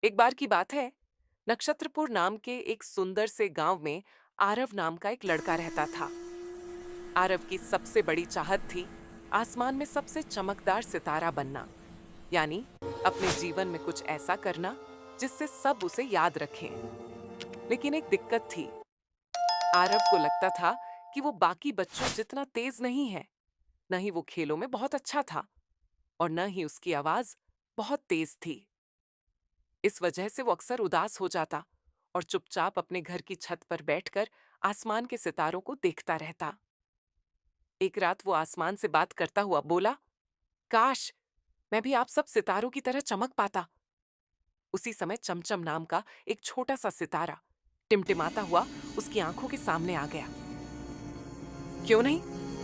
एक बार की बात है, नक्षत्रपुर नाम के एक सुंदर से गांव में आरव नाम का एक लड़का रहता था। आरव की सबसे बड़ी चाहत थी आसमान में सबसे चमकदार सितारा बनना, यानी अपने जीवन में कुछ ऐसा करना जिससे सब उसे याद रखें। लेकिन एक दिक्कत थी। आरव को लगता था कि वो बाकी बच्चों जितना तेज नहीं है। न ही वो खेलों में बहुत अच्छा था और न ही उसकी आवाज बहुत तेज थी। इस वजह से वो अक्सर उदास हो जाता और चुपचाप अपने घर की छत पर बैठकर आसमान के सितारों को देखता रहता। एक रात वो आसमान से बात करता हुआ बोला, काश मैं भी आप सब सितारों की तरह चमक पाता। उसी समय चमचम नाम का एक छोटा सा सितारा टिमटिमाता हुआ उसकी आंखों के सामने आ गया। क्यों नहीं,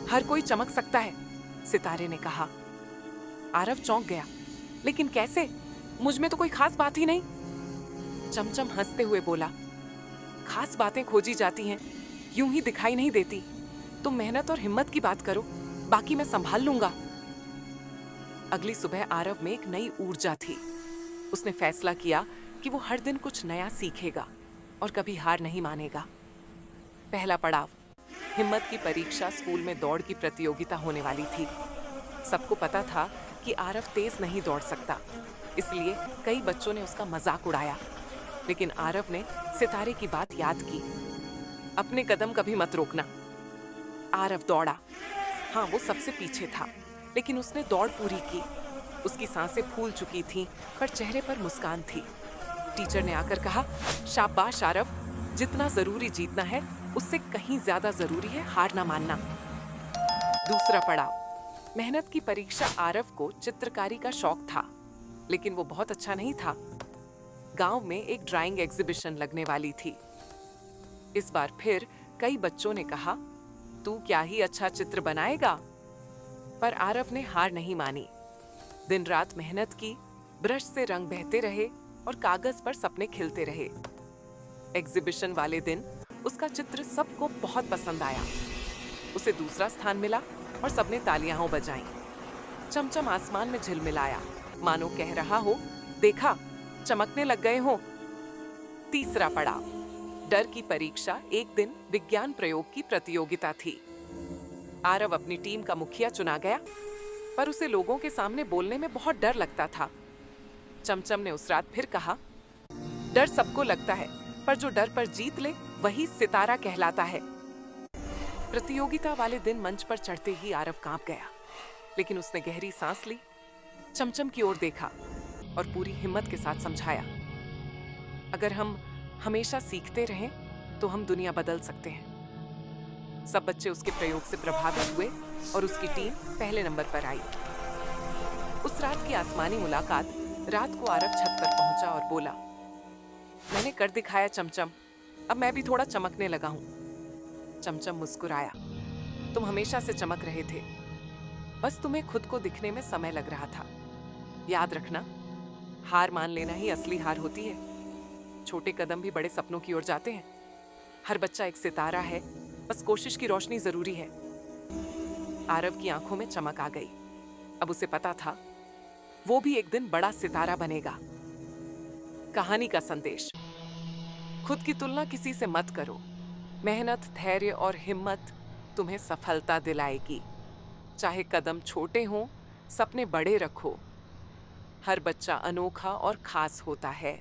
हर कोई चमक सकता है, सितारे ने कहा। आरव चौंक गया, लेकिन कैसे? मुझ में तो कोई खास बात ही नहीं। चमचम हंसते हुए बोला, खास बातें खोजी जाती हैं, यूं ही दिखाई नहीं देती। तुम मेहनत और हिम्मत की बात करो, बाकी मैं संभाल लूंगा। अगली सुबह आरव में एक नई ऊर्जा थी। उसने फैसला किया कि वो हर दिन कुछ नया सीखेगा और कभी हार नहीं मानेगा। पहला पड़ाव, हिम्मत की परीक्षा। स्कूल में दौड़ की प्रतियोगिता होने वाली थी। सबको पता था कि आरव तेज नहीं दौड़ सकता, इसलिए कई बच्चों ने उसका मजाक उड़ाया। लेकिन आरव ने सितारे की बात याद की। अपने कदम कभी मत रोकना। आरव दौड़ा। हाँ, वो सबसे पीछे था, लेकिन उसने दौड़ पूरी की। उसकी सांसें फूल चुकी थीं, पर चेहरे पर मुस्कान थी। टीचर ने आकर कहा, शाबाश आरव, जितना जरूरी जीतना है उससे कहीं ज्यादा जरूरी है हार ना मानना। दूसरा पड़ाव, मेहनत की परीक्षा। आरव को चित्रकारी का शौक था, लेकिन वो बहुत अच्छा नहीं था। गांव में एक ड्राइंग एग्जीबिशन लगने वाली थी। इस बार फिर कई बच्चों ने कहा, तू क्या ही अच्छा चित्र बनाएगा। पर आरव ने हार नहीं मानी। दिन रात मेहनत की, ब्रश से रंग बहते रहे और कागज पर सपने खिलते रहे। एग्जीबिशन वाले दिन उसका चित्र सबको बहुत पसंद आया। उसे दूसरा स्थान मिला और सबने तालियां बजाईं। चमचम आसमान में झिलमिलाया, मानो कह रहा हो, देखा, चमकने लग गए हो। तीसरा पड़ाव, डर की परीक्षा। एक दिन विज्ञान प्रयोग की प्रतियोगिता थी। आरव अपनी टीम का मुखिया चुना गया, पर उसे लोगों के सामने बोलने में बहुत डर लगता था। चमचम ने उस रात फिर कहा, डर सबको लगता है, पर जो डर पर जीत ले वही सितारा कहलाता है। प्रतियोगिता वाले दिन मंच पर चढ़ते ही आरव कांप गया, लेकिन उसने गहरी सांस ली, चमचम की ओर देखा और पूरी हिम्मत के साथ समझाया, अगर हम हमेशा सीखते रहें तो हम दुनिया बदल सकते हैं। सब बच्चे उसके प्रयोग से प्रभावित हुए और उसकी टीम पहले नंबर पर आई। उस रात की आसमानी मुलाकात। रात को आरव छत पर पहुंचा और बोला, मैंने कर दिखाया चमचम, अब मैं भी थोड़ा चमकने लगा हूं। चमचम मुस्कुराया, तुम हमेशा से चमक रहे थे, बस तुम्हें खुद को दिखने में समय लग रहा था। याद रखना, हार मान लेना ही असली हार होती है। छोटे कदम भी बड़े सपनों की ओर जाते हैं। हर बच्चा एक सितारा है, बस कोशिश की रोशनी जरूरी है। आरव की आंखों में चमक आ गई। अब उसे पता था वो भी एक दिन बड़ा सितारा बनेगा। कहानी का संदेश, खुद की तुलना किसी से मत करो। मेहनत, धैर्य और हिम्मत तुम्हें सफलता दिलाएगी। चाहे कदम छोटे हों, सपने बड़े रखो। हर बच्चा अनोखा और खास होता है।